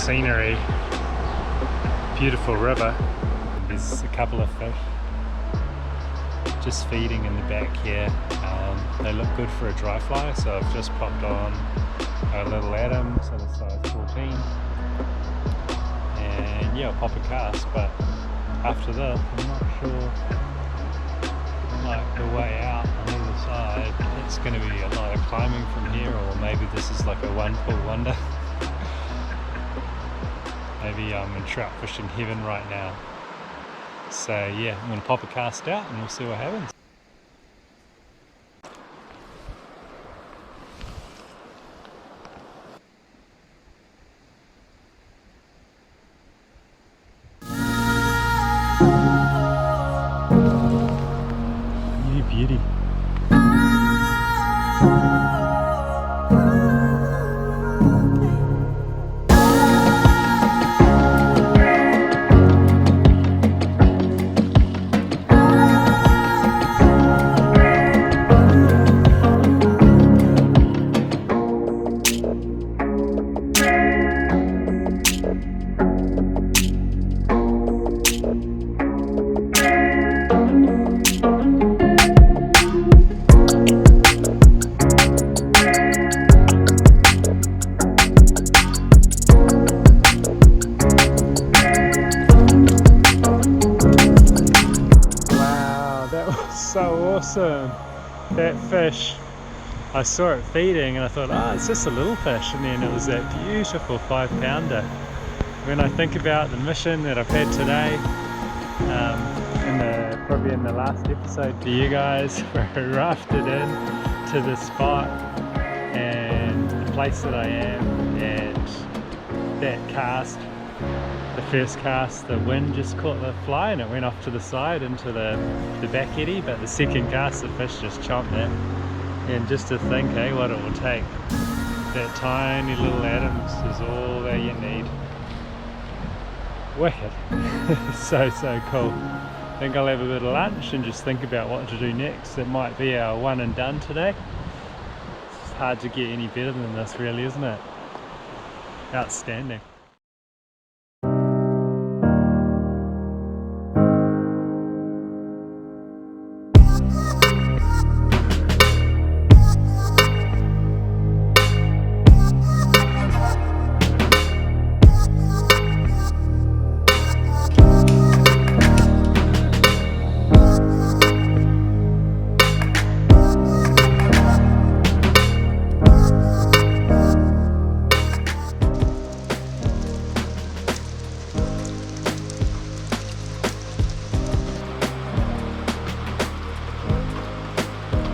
scenery, beautiful river. There's a couple of fish just feeding in the back here. They look good for a dry fly, so I've just popped on a little Adam, so the size 14, and yeah, I'll pop a cast. But after this, I'm not sure, like the way out on either side, it's going to be a lot of climbing from here, or maybe this is like a one pull wonder. Maybe I'm in trout fishing heaven right now. So yeah, I'm going to pop a cast out and we'll see what happens. Beauty. So awesome. That fish, I saw it feeding and I thought, oh, it's just a little fish, and then it was that beautiful 5-pounder. When I think about the mission that I've had today, probably in the last episode for you guys, where I rafted in to the spot and the place that I am, and that cast, the first cast, the wind just caught the fly and it went off to the side into the back eddy, but the second cast the fish just chomped it. And just to think, hey, what it will take, that tiny little Adams is all that you need. Wicked. so cool. I think I'll have a bit of lunch and just think about what to do next. It might be our one and done today. It's hard to get any better than this, really, isn't it? Outstanding.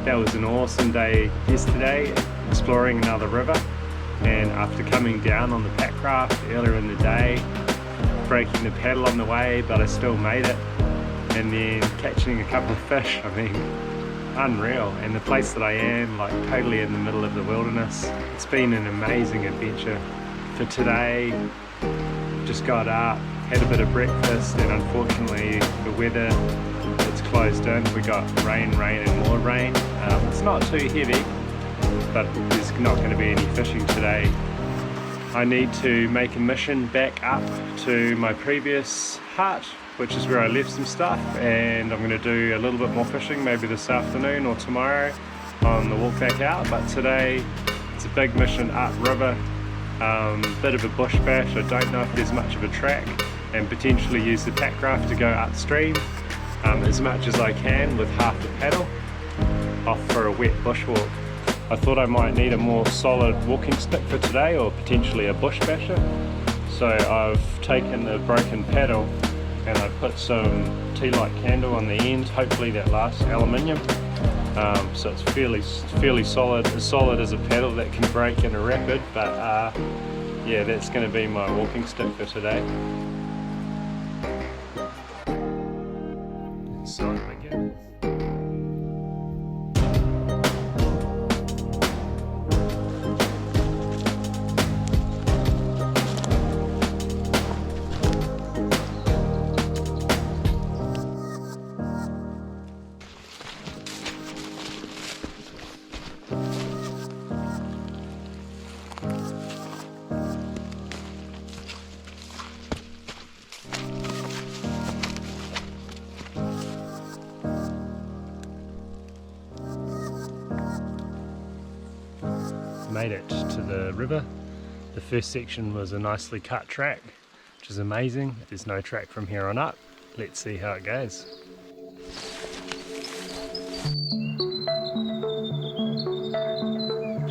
That was an awesome day yesterday, exploring another river, and after coming down on the packraft earlier in the day, breaking the paddle on the way, but I still made it, and then catching a couple of fish. I mean, unreal. And the place that I am, like totally in the middle of the wilderness. It's been an amazing adventure. For today, just got up, had a bit of breakfast, and unfortunately the weather, it's closed in. We got rain and more rain. It's not too heavy, but there's not going to be any fishing today. I need to make a mission back up to my previous hut, which is where I left some stuff, and I'm going to do a little bit more fishing maybe this afternoon or tomorrow on the walk back out. But today it's a big mission upriver, bit of a bush bash. I don't know if there's much of a track, and potentially use the packraft to go upstream as much as I can with half the paddle off for a wet bushwalk. I thought I might need a more solid walking stick for today, or potentially a bush basher. So I've taken the broken paddle and I put some tea light candle on the end, hopefully that lasts, aluminium. So it's fairly solid, as solid as a paddle that can break in a rapid, but yeah, that's going to be my walking stick for today. Solid again. made it to the river. The first section was a nicely cut track, which is amazing. There's no track from here on up. Let's see how it goes.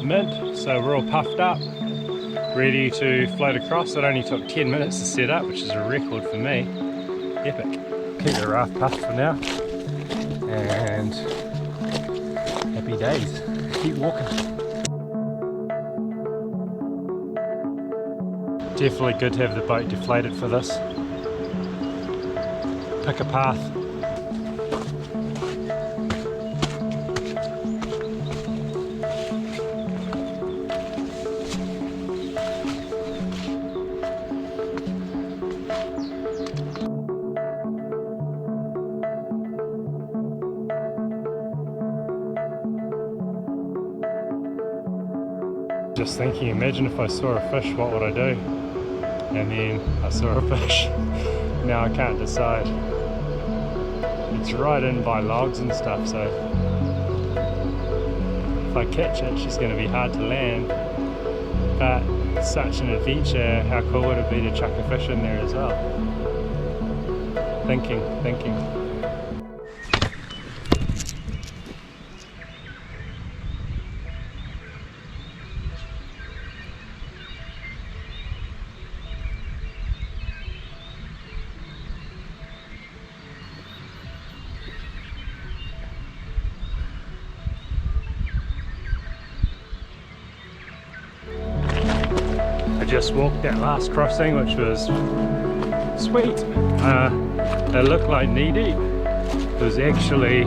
Mid, so we're all puffed up, ready to float across. It only took 10 minutes to set up, which is a record for me. Epic. Keep the raft puffed for now, and happy days. Keep walking. Definitely good to have the boat deflated for this. Pick a path. Just thinking, imagine if I saw a fish, what would I do? And then I saw a fish. Now I can't decide. It's right in by logs and stuff, so if I catch it, she's going to be hard to land. But it's such an adventure. How cool would it be to chuck a fish in there as well? Thinking. Just walked that last crossing, which was sweet. It looked like knee deep. It was actually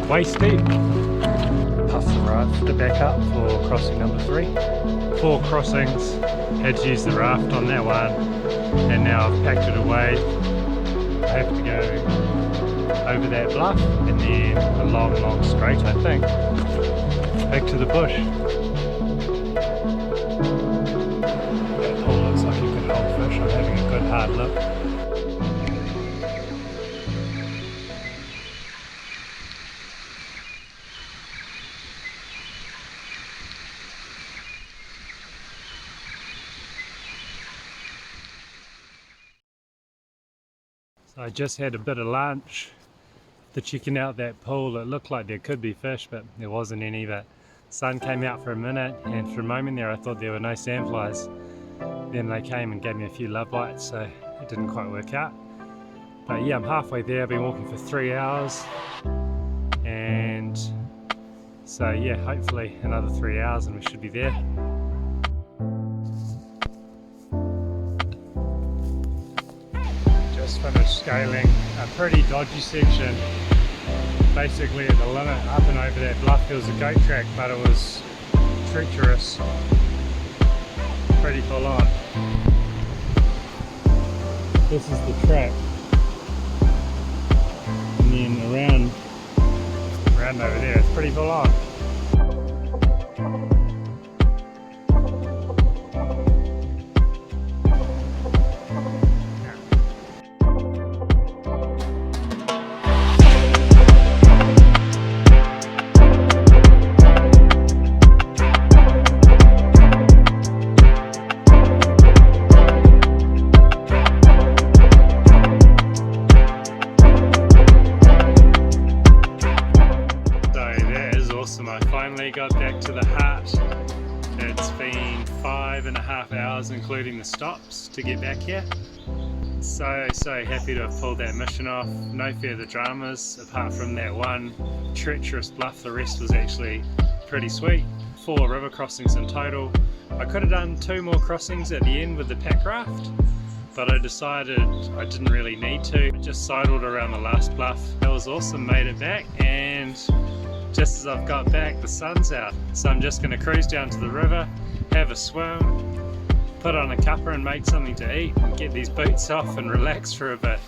waist deep. Puff the raft to back up for crossing number 3. 4 crossings, had to use the raft on that one, and now I've packed it away. I have to go over that bluff and then a long straight, I think, back to the bush. I'm having a good hard look. So I just had a bit of lunch. After checking out that pool, it looked like there could be fish, but there wasn't any. But the sun came out for a minute, and for a moment there I thought there were no sandflies. Then they came and gave me a few love bites, so it didn't quite work out. But yeah, I'm halfway there. I've been walking for 3 hours, and so yeah, hopefully another 3 hours and we should be there. Just finished scaling a pretty dodgy section. Basically at the limit, up and over that bluff there was a goat track, but it was treacherous. Pretty full on. This is the track, and then around over there, it's pretty full on. Got back to the hut. It's been 5.5 hours including the stops to get back here. So happy to have pulled that mission off. No further dramas apart from that one treacherous bluff. The rest was actually pretty sweet. 4 river crossings in total. I could have done 2 more crossings at the end with the packraft, but I decided I didn't really need to. I just sidled around the last bluff. That was awesome, made it back, and just as I've got back, the sun's out. So I'm just going to cruise down to the river, have a swim, put on a cuppa and make something to eat, and get these boots off and relax for a bit.